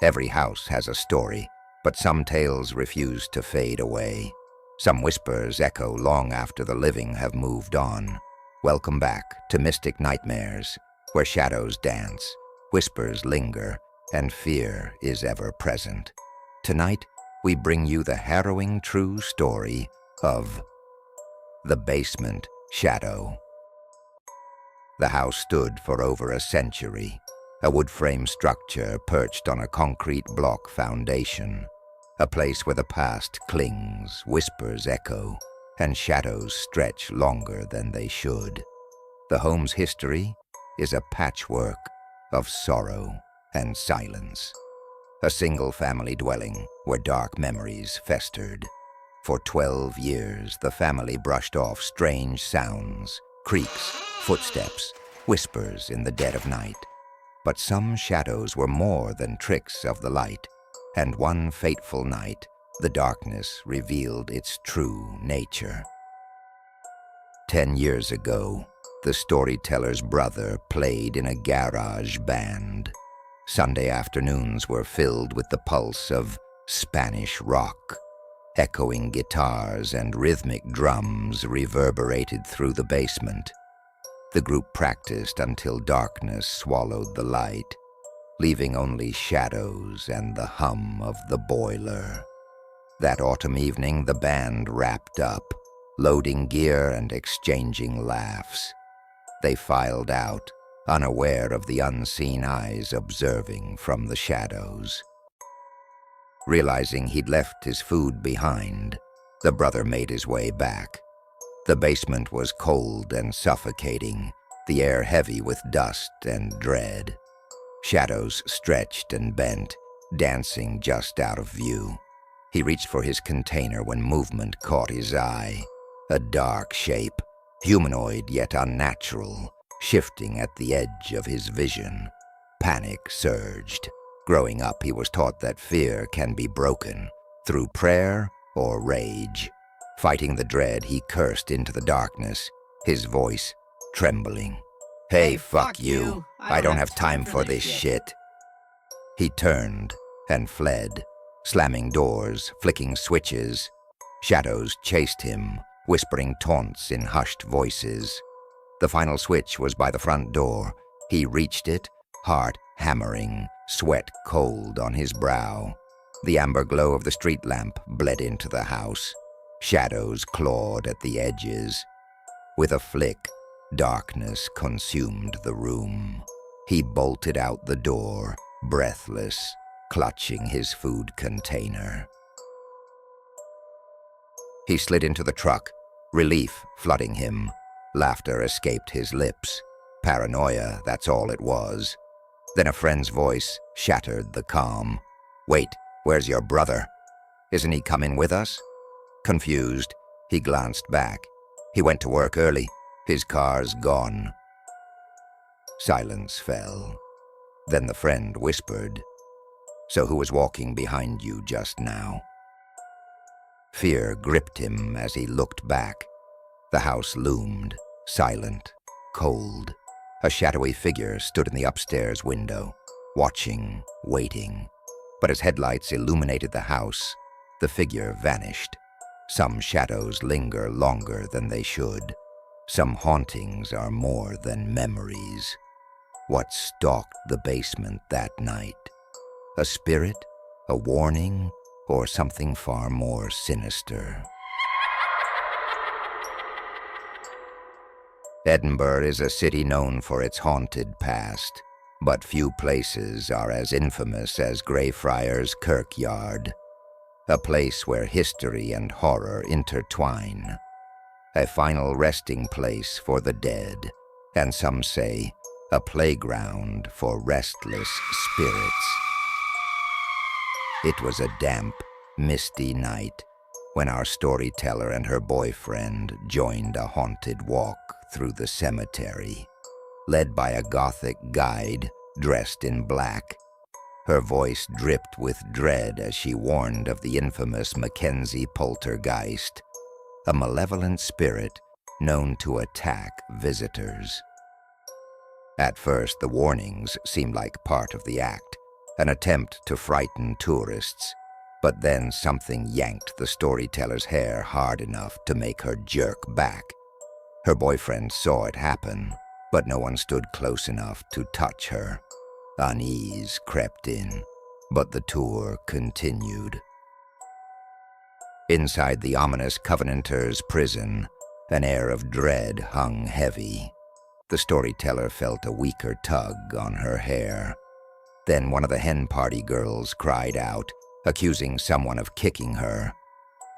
Every house has a story, but some tales refuse to fade away. Some whispers echo long after the living have moved on. Welcome back to Mystic Nightmares, where shadows dance, whispers linger, and fear is ever present. Tonight, we bring you the harrowing true story of the basement shadow. The house stood for over a century, a wood-frame structure perched on a concrete block foundation, a place where the past clings, whispers echo, and shadows stretch longer than they should. The home's history is a patchwork of sorrow and silence. A single-family dwelling where dark memories festered. For 12 years, the family brushed off strange sounds, creaks, footsteps, whispers in the dead of night. But some shadows were more than tricks of the light, and one fateful night, the darkness revealed its true nature. 10 years ago, the storyteller's brother played in a garage band. Sunday afternoons were filled with the pulse of Spanish rock. Echoing guitars and rhythmic drums reverberated through the basement. The group practiced until darkness swallowed the light, leaving only shadows and the hum of the boiler. That autumn evening, the band wrapped up, loading gear and exchanging laughs. They filed out, unaware of the unseen eyes observing from the shadows. Realizing he'd left his food behind, the brother made his way back. The basement was cold and suffocating, the air heavy with dust and dread. Shadows stretched and bent, dancing just out of view. He reached for his container when movement caught his eye. A dark shape, humanoid yet unnatural, shifting at the edge of his vision. Panic surged. Growing up, he was taught that fear can be broken through prayer or rage. Fighting the dread, he cursed into the darkness, his voice trembling. Hey, fuck you. I don't have time for this shit. He turned and fled, slamming doors, flicking switches. Shadows chased him, whispering taunts in hushed voices. The final switch was by the front door. He reached it, heart hammering, sweat cold on his brow. The amber glow of the street lamp bled into the house. Shadows clawed at the edges. With a flick, darkness consumed the room. He bolted out the door, breathless, clutching his food container. He slid into the truck, relief flooding him. Laughter escaped his lips. Paranoia, that's all it was. Then a friend's voice shattered the calm. Wait, where's your brother? Isn't he coming with us? Confused, he glanced back. He went to work early. His car's gone. Silence fell. Then the friend whispered, So who was walking behind you just now? Fear gripped him as he looked back. The house loomed, silent, cold. A shadowy figure stood in the upstairs window, watching, waiting. But as headlights illuminated the house, the figure vanished. Some shadows linger longer than they should. Some hauntings are more than memories. What stalked the basement that night? A spirit, a warning, or something far more sinister? Edinburgh is a city known for its haunted past, but few places are as infamous as Greyfriars Kirkyard, a place where history and horror intertwine, a final resting place for the dead, and some say a playground for restless spirits. It was a damp, misty night when our storyteller and her boyfriend joined a haunted walk through the cemetery, led by a gothic guide dressed in black. Her voice dripped with dread as she warned of the infamous Mackenzie poltergeist, a malevolent spirit known to attack visitors. At first, the warnings seemed like part of the act. an attempt to frighten tourists, but then something yanked the storyteller's hair hard enough to make her jerk back. Her boyfriend saw it happen, but no one stood close enough to touch her. Unease crept in, but the tour continued. Inside the ominous Covenanters' prison, an air of dread hung heavy. The storyteller felt a weaker tug on her hair. Then one of the hen party girls cried out, accusing someone of kicking her,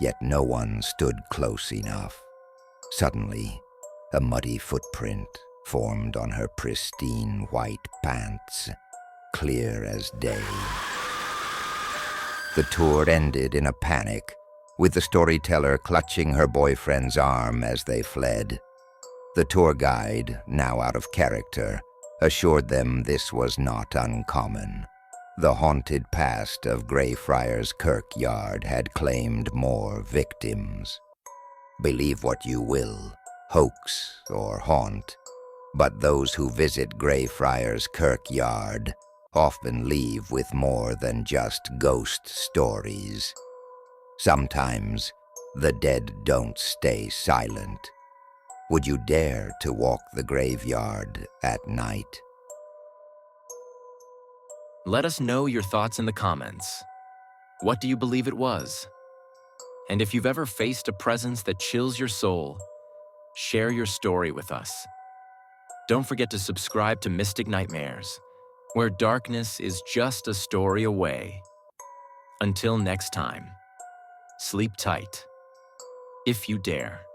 yet no one stood close enough. Suddenly, a muddy footprint formed on her pristine white pants, clear as day. The tour ended in a panic, with the storyteller clutching her boyfriend's arm as they fled. The tour guide, now out of character, assured them this was not uncommon. The haunted past of Greyfriars Kirkyard had claimed more victims. Believe what you will, hoax or haunt, but those who visit Greyfriars Kirkyard often leave with more than just ghost stories. Sometimes, the dead don't stay silent. Would you dare to walk the graveyard at night? Let us know your thoughts in the comments. What do you believe it was? And if you've ever faced a presence that chills your soul, share your story with us. Don't forget to subscribe to Mystic Nightmares, where darkness is just a story away. Until next time, sleep tight, if you dare.